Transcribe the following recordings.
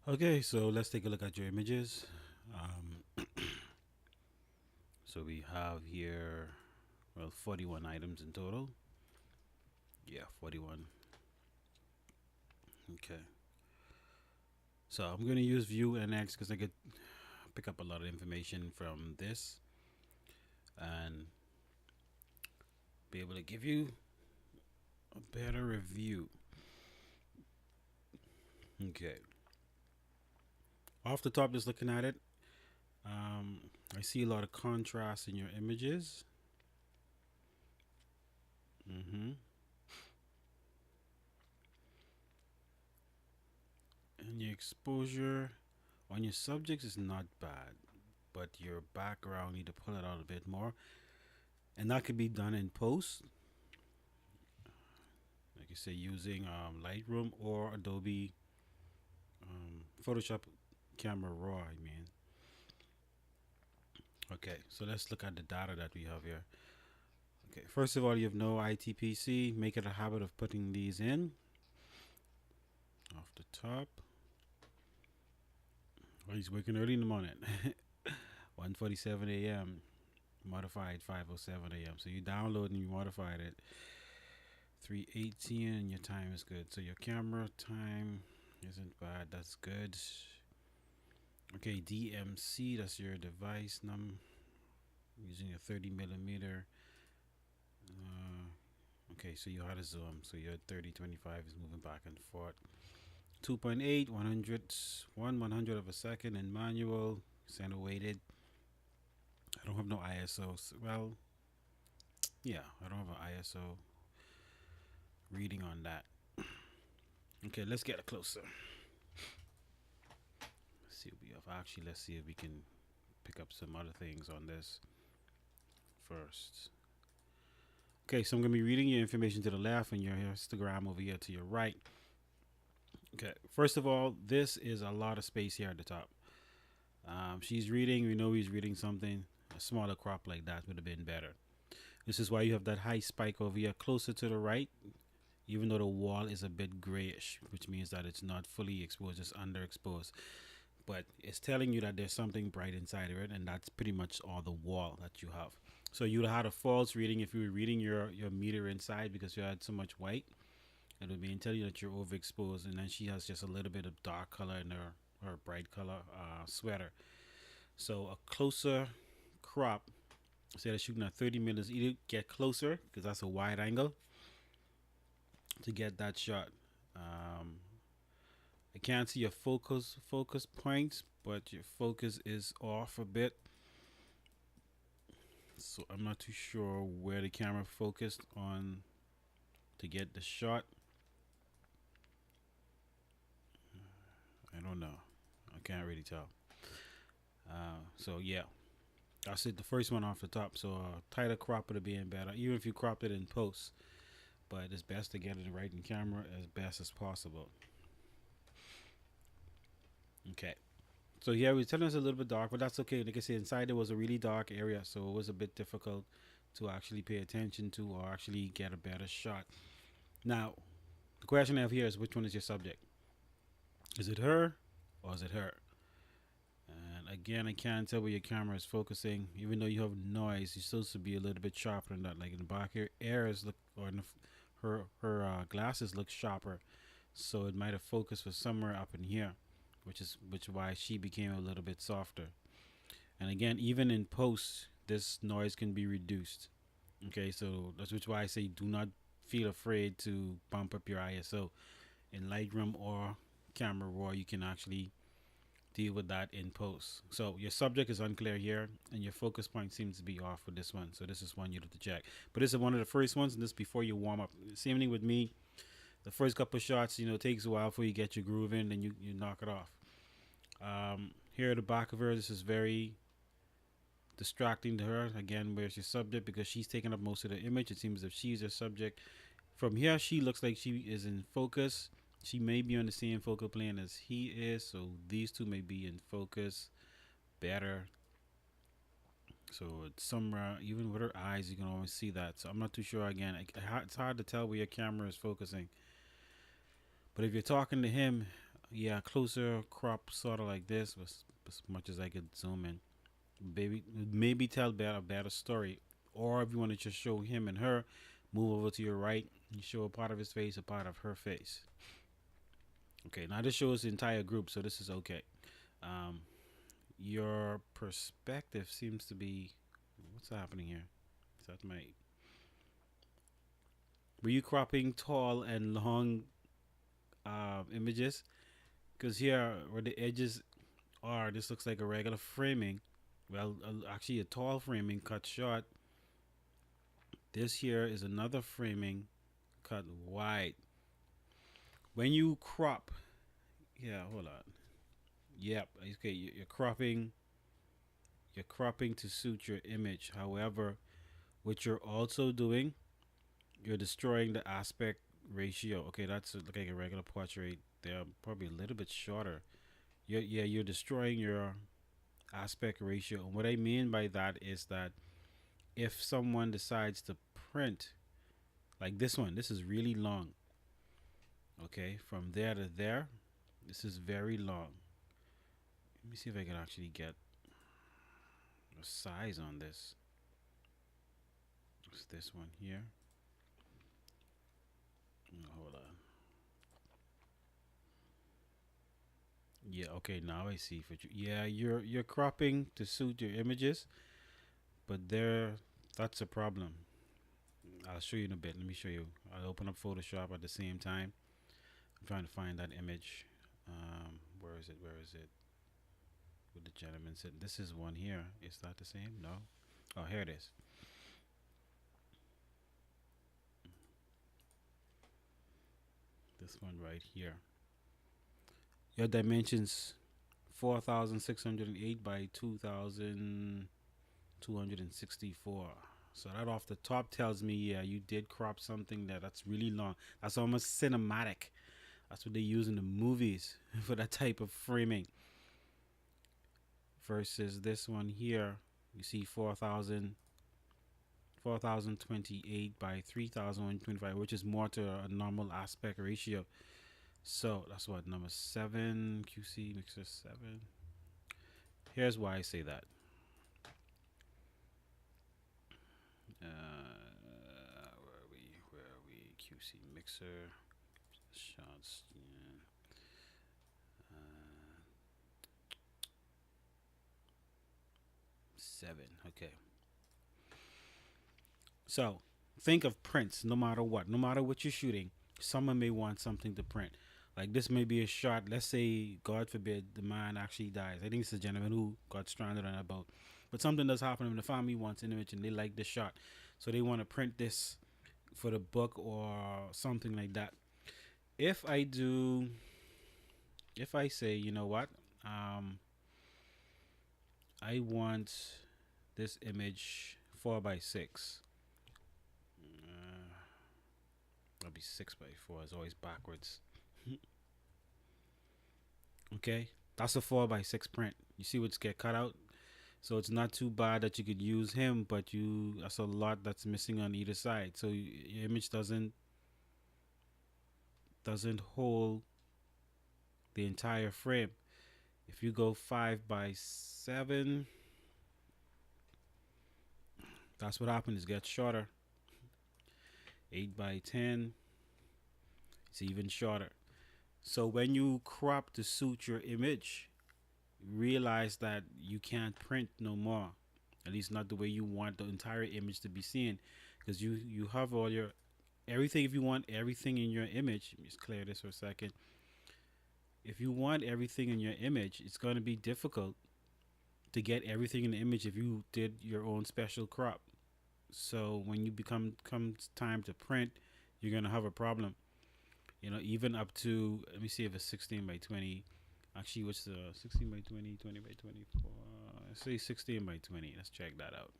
Okay, so let's take a look at your images. So we have here, well, 41 items in total. Yeah, 41. Okay. So I'm going to use View NX because I could pick up a lot of information from this and be able to give you a better review. Okay. Off the top, just looking at it, um, I see a lot of contrast in your images. Mm-hmm. And your exposure on your subjects is not bad, but your background need to pull it out a bit more, and that could be done in post, like you say, using Lightroom or Adobe Photoshop Camera Raw. I mean, okay, so let's look at the data that we have here. Okay, first of all, you have no ITPC. Make it a habit of putting these in off the top. Oh, he's working early in the morning. 1:47 a.m. Modified 5:07 a.m. So you download and you modified it 3:18 and your time is good. So your camera time isn't bad. That's good. Okay, DMC, that's your device num using a 30 millimeter. Okay, so you had a zoom. So your 30-25 is moving back and forth. 2.8, 100 of a second in manual, center weighted. I don't have no ISO. Well, yeah, I don't have an ISO reading on that. Okay, let's get a closer. Let's see what we have. Actually, let's see if we can pick up some other things on this first. Okay, so I'm going to be reading your information to the left and your histogram over here to your right. Okay, first of all, this is a lot of space here at the top. She's reading, we know he's reading something. A smaller crop like that would have been better. This is why you have that high spike over here closer to the right, even though the wall is a bit grayish, which means that it's not fully exposed, it's underexposed. But it's telling you that there's something bright inside of it, and that's pretty much all the wall that you have. So you would have had a false reading if you were reading your meter inside because you had so much white. It would be telling you that you're overexposed, and then she has just a little bit of dark color in her bright color sweater. So a closer crop, instead of shooting at 30 minutes, either get closer because that's a wide angle to get that shot. Um, I can't see your focus points, but your focus is off a bit. So I'm not too sure where the camera focused on to get the shot. I don't know. I can't really tell. So yeah, that's it. The first one off the top. So tighter crop would have been better, even if you cropped it in post. But it's best to get it right in camera as best as possible. Okay. So yeah, we're telling us a little bit dark, but that's okay. Like I said, inside there was a really dark area, so it was a bit difficult to actually pay attention to or actually get a better shot. Now, the question I have here is which one is your subject? Is it her or is it her? And again, I can't tell where your camera is focusing. Even though you have noise, you're supposed to be a little bit sharper than that. Like in the back here, airs look, or in the, her glasses look sharper, so it might have focused for somewhere up in here, which why she became a little bit softer. And again, even in post, this noise can be reduced. Okay, so that's which why I say do not feel afraid to bump up your ISO in Lightroom or Camera Raw. You can actually deal with that in post. So your subject is unclear here, and your focus point seems to be off with this one. So this is one you have to check. But this is one of the first ones, and this before you warm up. Same thing with me. The first couple of shots, it takes a while before you get your groove in, then you knock it off. Here at the back of her, this is very distracting to her. Again, where's your subject? Because she's taking up most of the image. It seems as if she's your subject. From here, she looks like she is in focus. She may be on the same focal plane as he is, so these two may be in focus better. So it's somewhere, even with her eyes, you can always see that. So I'm not too sure. Again, it's hard to tell where your camera is focusing. But if you're talking to him, Yeah, closer crop, sort of like this, as much as I could zoom in. Baby, maybe tell better story. Or if you want to just show him and her, move over to your right. You show a part of his face, a part of her face. Okay, now this shows the entire group, so this is okay. Um, your perspective seems to be, what's happening here? Is that my? Were you cropping tall and long images? Because here, where the edges are, this looks like a regular framing. Well, actually, a tall framing cut short. This here is another framing cut wide. When you crop, yeah, hold on. Yep, okay, you're cropping. You're cropping to suit your image. However, what you're also doing, you're destroying the aspect ratio. Okay, that's like a regular portrait. They're probably a little bit shorter. You're destroying your aspect ratio. And what I mean by that is that if someone decides to print like this one, this is really long. Okay, from there to there, this is very long. Let me see if I can actually get a size on this. It's this one here. Hold on. Yeah, okay, now I see for you. Yeah, you're cropping to suit your images, but there that's a problem. I'll show you in a bit. Let me show you. I'll open up Photoshop at the same time. I'm trying to find that image. Where is it? Where is it? With the gentleman sitting. This is one here. Is that the same? No. Oh, here it is. This one right here. Your dimensions 4,608 by 2,264. So that off the top tells me, yeah, you did crop something that's really long. That's almost cinematic. That's what they use in the movies for that type of framing. Versus this one here, you see 4,028 by 3,125, which is more to a normal aspect ratio. So that's what number 7 QC mixer 7. Here's why I say that. Where are we? Where are we? QC mixer shots. Yeah. 7. Okay. So think of prints. No matter what, no matter what you're shooting, someone may want something to print. Like this may be a shot. Let's say, God forbid, the man actually dies. I think it's a gentleman who got stranded on a boat, but something does happen, and the family wants an image, and they like the shot, so they want to print this for the book or something like that. If I do, if I say, you know what, I want this image 4 by 6. That'll be 6 by 4. It's always backwards. Okay, that's a 4 by 6 print. You see what's get cut out, so it's not too bad that you could use him, but you that's a lot that's missing on either side. So your image doesn't hold the entire frame. If you go 5 by 7, that's what happens. It gets shorter. 8 by 10, it's even shorter. So when you crop to suit your image, realize that you can't print no more. At least not the way you want the entire image to be seen, because you have all your everything. If you want everything in your image, let me just clear this for a second. If you want everything in your image, it's going to be difficult to get everything in the image if you did your own special crop. So when you comes time to print, you're gonna have a problem. Even up to, let me see if it's 16 by 20. Actually, what's the 16 by 20, 20 by 24? Let's say 16 by 20. Let's check that out.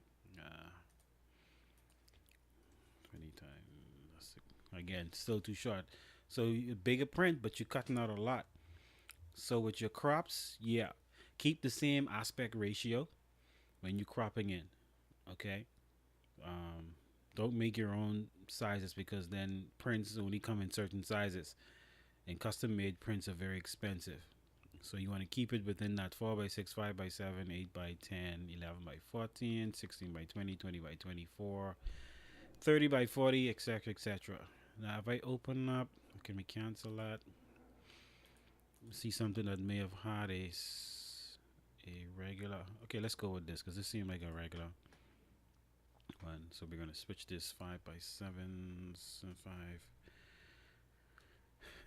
20 times, again, still too short. So bigger print, but you're cutting out a lot. So with your crops, yeah, keep the same aspect ratio when you're cropping in. Okay. Don't make your own sizes, because then prints only come in certain sizes. and custom made prints are very expensive. So you want to keep it within that 4 by 6, 5 by 7, 8 by 10, 11 by 14, 16 by 20, 20 by 24, 30 by 40, etc., etc. Now, if I open up, can we cancel that? See something that may have had a regular. Okay, let's go with this because this seems like a regular one. So we're gonna switch this 5 by 7, 5.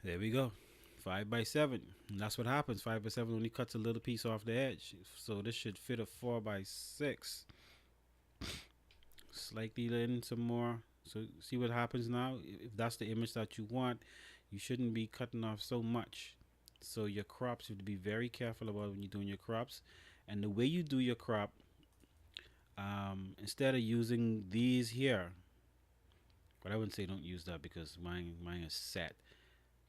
There we go. 5 by 7. And that's what happens. 5 by 7 only cuts a little piece off the edge. So this should fit a 4 by 6. Slightly in some more. So see what happens now? If that's the image that you want, you shouldn't be cutting off so much. So your crops, you have to be very careful about when you're doing your crops. And the way you do your crop, instead of using these here, but I wouldn't say don't use that because mine is set.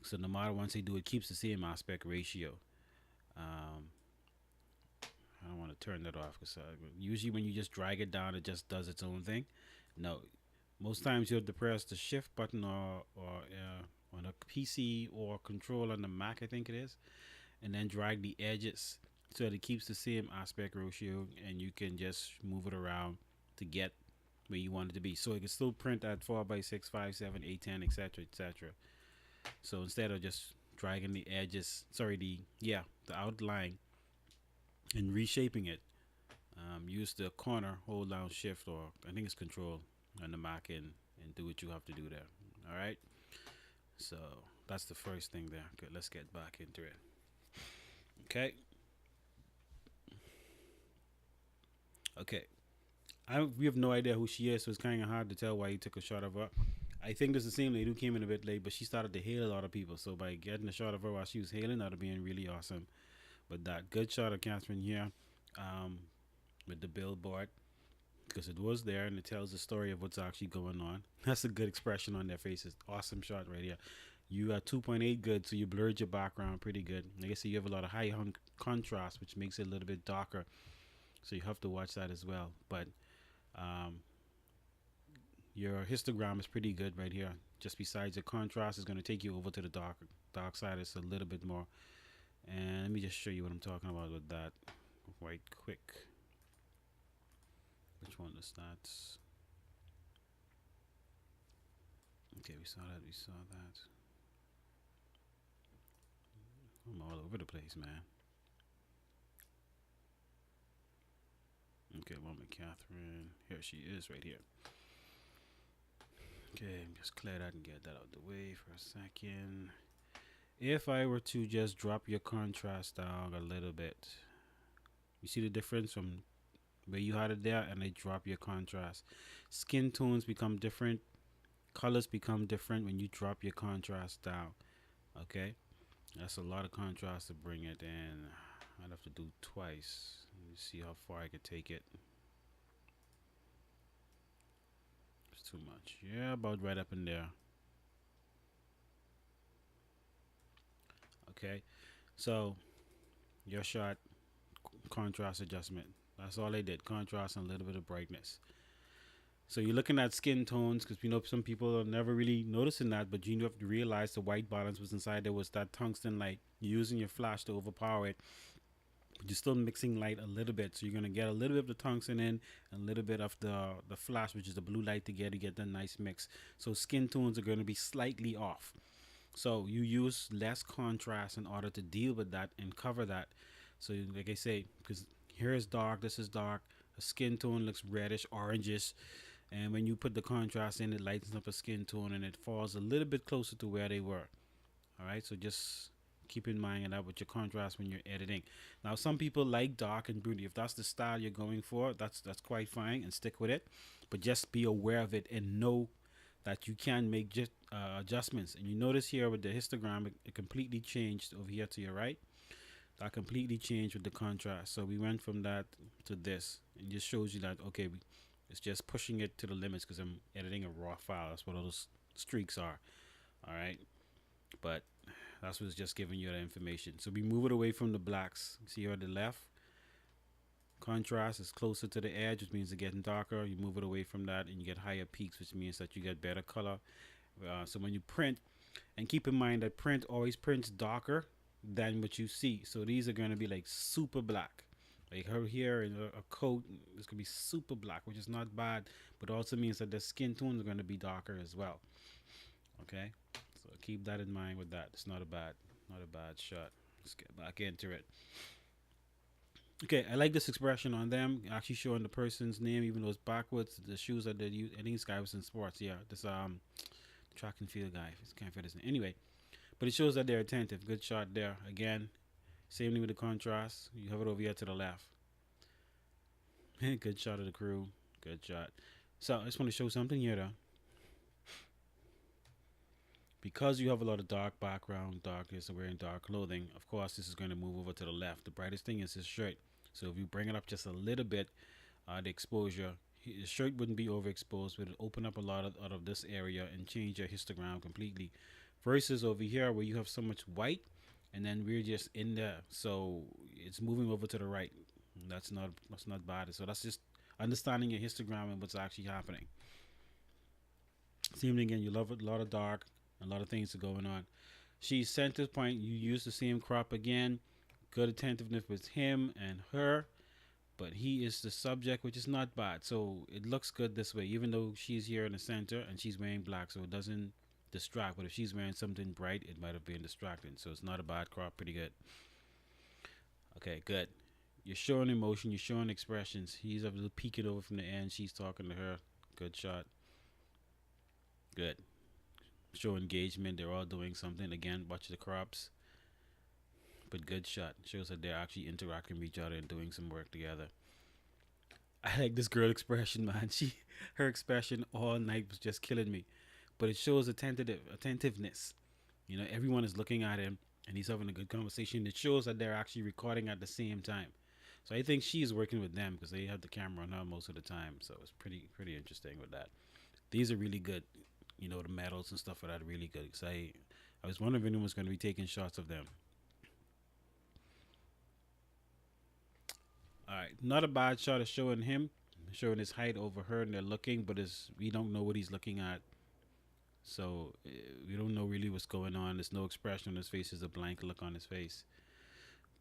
So no matter once they do, it keeps the same aspect ratio. Um, I don't want to turn that off because usually when you just drag it down, it just does its own thing. No, most times you have to press the shift button or on a PC or control on the Mac, I think it is, and then drag the edges so that it keeps the same aspect ratio, and you can just move it around to get where you want it to be. So it can still print at 4 by 6, 5, 7, 8, 10, etc., etc. So instead of just dragging the edges, sorry, the outline and reshaping it, use the corner, hold down shift, or I think it's control on the Mac, and do what you have to do there. All right. So that's the first thing there. Good. Let's get back into it. Okay. Okay. We have no idea who she is, so it's kind of hard to tell why he took a shot of her. I think this is the same lady who came in a bit late, but she started to hail a lot of people. So by getting a shot of her while she was hailing, that would have been really awesome. But that good shot of Catherine here, um, with the billboard, because it was there and it tells the story of what's actually going on. That's a good expression on their faces. Awesome shot right here. You got 2.8 good, so you blurred your background pretty good. Like I said, you have a lot of high contrast, which makes it a little bit darker. So you have to watch that as well. But um, your histogram is pretty good right here. Just besides the contrast, is going to take you over to the dark side. It's a little bit more. And let me just show you what I'm talking about with that right quick. Which one is that? Okay, we saw that. We saw that. I'm all over the place, man. Okay, moment, Catherine. Here she is, right here. Okay, just clear that and get that out of the way for a second. If I were to just drop your contrast down a little bit, you see the difference from where you had it there, and I drop your contrast. Skin tones become different, colors become different when you drop your contrast down. Okay, that's a lot of contrast to bring it in. I'd have to do twice. Let me see how far I could take it. It's too much. Yeah, about right up in there. Okay, so your shot, contrast adjustment. That's all they did. Contrast and a little bit of brightness. So you're looking at skin tones because we know some people are never really noticing that, but you have to realize the white balance was inside. There was that tungsten light. You're using your flash to overpower it, but you're still mixing light a little bit. So you're gonna get a little bit of the tungsten in and a little bit of the flash, which is the blue light together to get that nice mix. So skin tones are gonna be slightly off. So you use less contrast in order to deal with that and cover that. So like I say, because here is dark, this is dark. A skin tone looks reddish, orangish, and when you put the contrast in, it lightens up a skin tone and it falls a little bit closer to where they were. All right, so just keep in mind that with your contrast when you're editing. Now, some people like dark and broody. If that's the style you're going for, that's quite fine and stick with it. But just be aware of it and know that you can make just adjustments. And you notice here with the histogram, it completely changed over here to your right. That completely changed with the contrast. So we went from that to this. It just shows you that, okay, it's just pushing it to the limits because I'm editing a raw file. That's what all those streaks are. All right. But that's what's just giving you that information. So we move it away from the blacks. See here on the left, contrast is closer to the edge, which means it's getting darker. You move it away from that and you get higher peaks, which means that you get better color. So when you print, And keep in mind that print always prints darker than what you see. So these are going to be like super black. Like her hair and a coat is going to be super black, which is not bad, but also means that the skin tone is going to be darker as well. Okay, so keep that in mind with that. It's not a bad shot. Let's get back into it. Okay, I like this expression on them, actually showing the person's name, even though it's backwards. The shoes that they use. I think this guy was in sports. Yeah, this track and field guy. I can't fit his name. Anyway, but it shows that they're attentive. Good shot there. Again, same thing with the contrast. You have it over here to the left. Good shot of the crew. Good shot. So I just want to show something here though. Because you have a lot of dark background, darkness, and wearing dark clothing, of course, this is going to move over to the left. The brightest thing is his shirt. So if you bring it up just a little bit, the exposure, his shirt wouldn't be overexposed, but it open up a lot of, out of this area and change your histogram completely. Versus over here where you have so much white, and then we're just in there, so it's moving over to the right. That's not bad. So that's just understanding your histogram and what's actually happening. Same thing again. You love a lot of dark, a lot of things are going on. She's center point. You use the same crop again. Good attentiveness with him and her, but he is the subject, which is not bad. So it looks good this way, even though she's here in the center and she's wearing black, so it doesn't distract. But if she's wearing something bright, it might have been distracting. So it's not a bad crop. Pretty good. Okay, good. You're showing emotion. You're showing expressions. He's a little peeking over from the end. She's talking to her. Good shot. Good. Show engagement. They're all doing something. Again, watch the crops. But good shot. Shows that they're actually interacting with each other and doing some work together. I like this girl expression, man. Her expression all night was just killing me. But it shows attentiveness. You know, everyone is looking at him and he's having a good conversation. It shows that they're actually recording at the same time. So I think she's working with them because they have the camera on her most of the time. So it's pretty interesting with that. These are really good. You know, the medals and stuff like that are really good. Cause I was wondering if anyone was going to be taking shots of them. All right, not a bad shot of showing him, showing his height over her, and they're looking, but we don't know what he's looking at, so we don't know really what's going on. There's no expression on his face; there's a blank look on his face.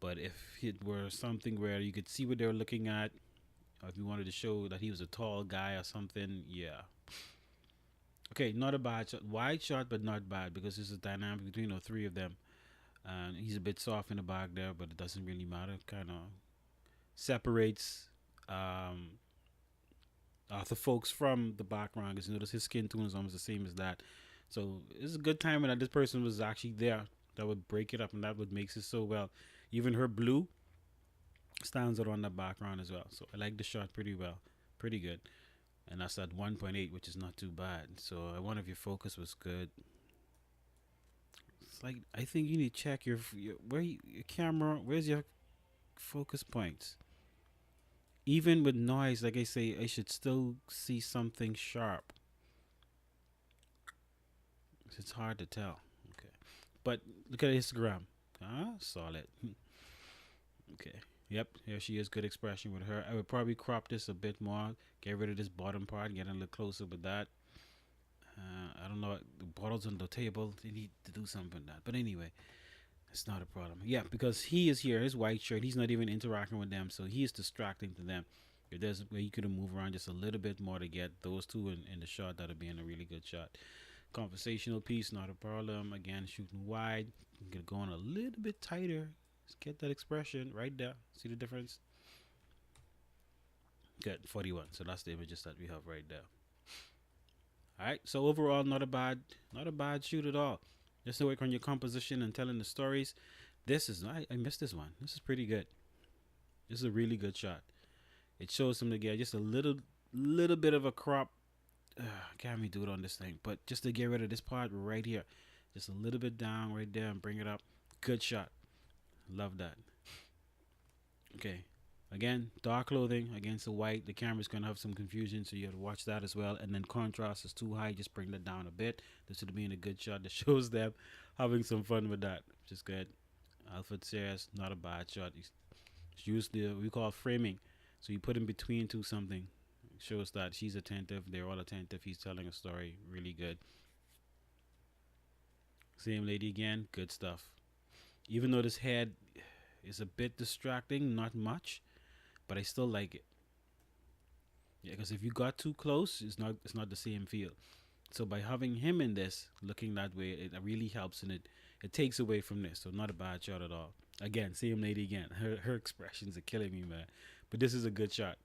But if it were something where you could see what they were looking at, or if you wanted to show that he was a tall guy or something, yeah. Okay, not a bad shot, wide shot, but not bad because there's a dynamic between the three of them. And he's a bit soft in the back there, but it doesn't really matter. Kind of separates the folks from the background because you notice his skin tone is almost the same as that. So it's a good timing that this person was actually there. That would break it up and that would makes it so well. Even her blue stands out on the background as well. So I like the shot pretty well, pretty good. And that's at 1.8, which is not too bad. So I wonder if your focus was good. It's like I think you need to check your camera. Where's your focus points? Even with noise, like I say, I should still see something sharp. It's hard to tell. Okay. But look at Instagram. Ah, solid. Okay. Yep, here she is. Good expression with her. I would probably crop this a bit more. Get rid of this bottom part. Get a little closer with that. I don't know. The bottles on the table. They need to do something with that. But anyway, it's not a problem. Yeah, because he is here. His white shirt. He's not even interacting with them. So he is distracting to them. If there's a way you could have moved around just a little bit more to get those two in the shot, that'd be in a really good shot. Conversational piece, not a problem. Again, shooting wide. I'm gonna go on a little bit tighter. Just get that expression right there. See the difference? Good, 41. So that's the images that we have right there. All right. So overall, not a bad shoot at all. Just to work on your composition and telling the stories. This is I missed this one. This is pretty good. This is a really good shot. It shows them together. Just a little bit of a crop. Can't even do it on this thing, but just to get rid of this part right here, just a little bit down right there and bring it up. Good shot. Love that. Okay. Again, dark clothing against the white. The camera's gonna have some confusion, so you have to watch that as well. And then contrast is too high, just bring that down a bit. This would be in a good shot that shows them having some fun with that, which is good. Alfred says not a bad shot. It's usually we call framing. So you put in between two something. It shows that she's attentive. They're all attentive. He's telling a story. Really good. Same lady again. Good stuff. Even though this head is a bit distracting, not much, but I still like it. Yeah, because if you got too close, it's not the same feel. So by having him in this, looking that way, it really helps, and it takes away from this. So not a bad shot at all. Again, same lady again. Her expressions are killing me, man. But this is a good shot.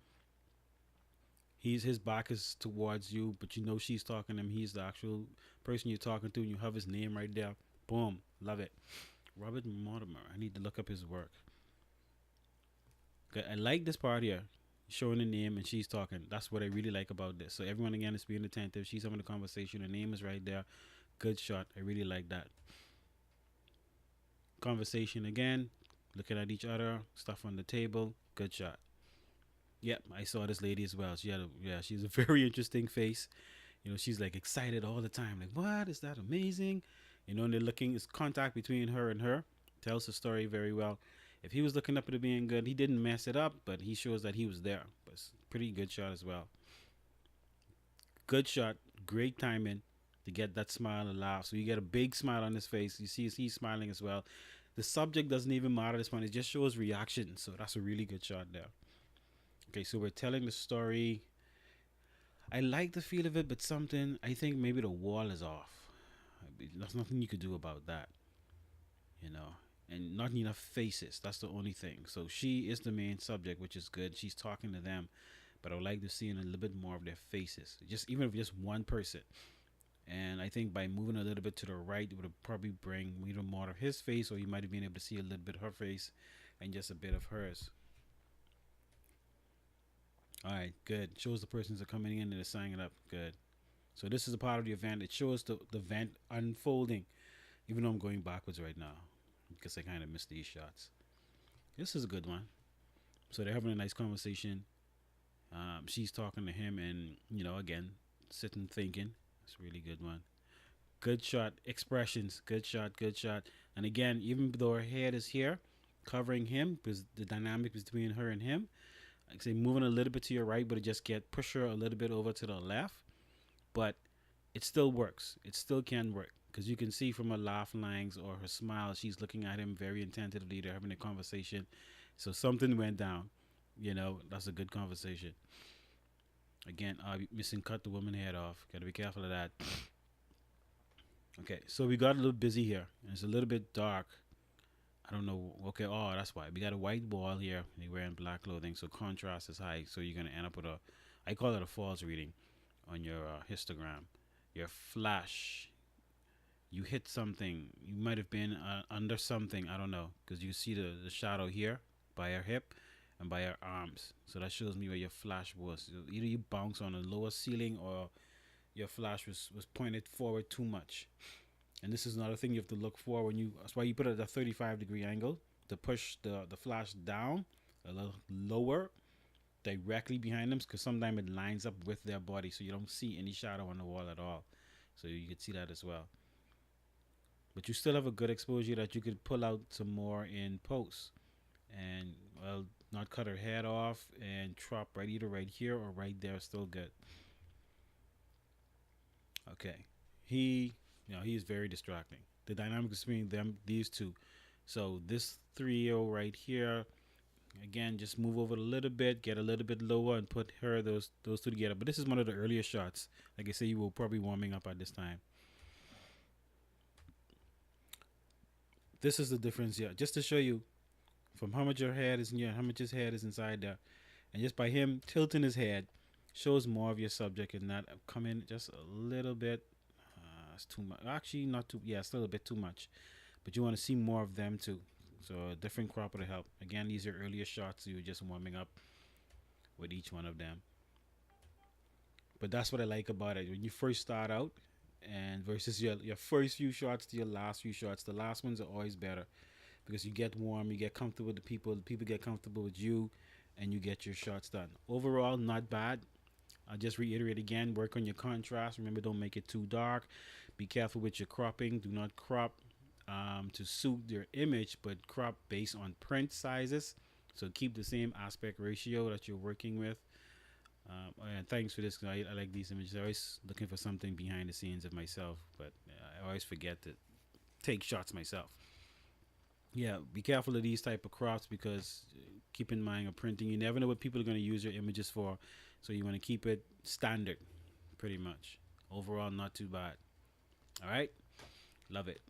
His back is towards you, but you know she's talking to him. He's the actual person you're talking to, and you have his name right there. Boom, love it. Robert Mortimer. I need to look up his work. Okay, I like this part here, showing the name and she's talking. That's what I really like about this. So everyone again is being attentive. She's having a conversation. Her name is right there. Good shot. I really like that. Conversation again. Looking at each other. Stuff on the table. Good shot. Yep, I saw this lady as well. She's a very interesting face. She's like excited all the time. Like, what is that amazing? And they're looking. It's contact between her and her. Tells the story very well. If he was looking up at it being good, he didn't mess it up, but he shows that he was there. But it's a pretty good shot as well. Good shot. Great timing to get that smile and laugh. So you get a big smile on his face. You see he's smiling as well. The subject doesn't even matter at this point. It just shows reaction. So that's a really good shot there. Okay, so we're telling the story. I like the feel of it, but something, I think maybe the wall is off. There's nothing you could do about that, you know. And not enough faces. That's the only thing. So she is the main subject, which is good. She's talking to them, but I would like to see in a little bit more of their faces. Just even if just one person. And I think by moving a little bit to the right, it would probably bring either more of his face, or you might have been able to see a little bit of her face and just a bit of hers. All right, good. Shows the persons are coming in and they're signing up. Good. So this is a part of the event. It shows the event unfolding, even though I'm going backwards right now because I kind of missed these shots. This is a good one. So they're having a nice conversation. She's talking to him, and again, sitting thinking. It's a really good one. Good shot. Expressions. Good shot. Good shot. And again, even though her head is here, covering him, because the dynamic between her and him, like say moving a little bit to your right, but it just get push her a little bit over to the left. But it still works. It still can work because you can see from her laugh lines or her smile, she's looking at him very attentively. They're having a conversation. So something went down. That's a good conversation. Again, missing cut the woman head off. Got to be careful of that. Okay, so we got a little busy here. And it's a little bit dark. I don't know. Okay, oh, that's why. We got a white wall here. They're wearing black clothing, so contrast is high. So you're going to end up with I call it a false reading on your histogram. Your flash, you hit something. You might have been under something. I don't know. Because you see the shadow here by her hip and by her arms. So that shows me where your flash was. Either you bounce on a lower ceiling or your flash was pointed forward too much. And this is another thing you have to look for that's why you put it at a 35-degree angle to push the flash down a little lower directly behind them, because sometimes it lines up with their body, so you don't see any shadow on the wall at all. So you could see that as well. But you still have a good exposure that you could pull out some more in post, and not cut her head off and chop either right here or right there. Still good. Okay, he is very distracting. The dynamics between these two. So this 3-0 right here. Again, just move over a little bit, get a little bit lower, and put those two together. But this is one of the earlier shots. Like I say, you will probably warming up at this time. This is the difference here, just to show you from how much your head is in here, how much his head is inside there, and just by him tilting his head, shows more of your subject and not come in just a little bit. It's too much. Actually, not too. Yeah, still a bit too much. But you want to see more of them too. So a different crop would help. Again, these are earlier shots. So you're just warming up with each one of them. But that's what I like about it. When you first start out, and versus your first few shots to your last few shots, the last ones are always better because you get warm, you get comfortable with the people get comfortable with you, and you get your shots done. Overall, not bad. I'll just reiterate again, work on your contrast. Remember, don't make it too dark. Be careful with your cropping. Do not crop to suit your image, but crop based on print sizes. So keep the same aspect ratio that you're working with. And thanks for this. I like these images. I'm always looking for something behind the scenes of myself, but I always forget that take shots myself. Yeah, be careful of these type of crops because keep in mind of printing. You never know what people are going to use your images for, so you want to keep it standard, pretty much. Overall, not too bad. All right, love it.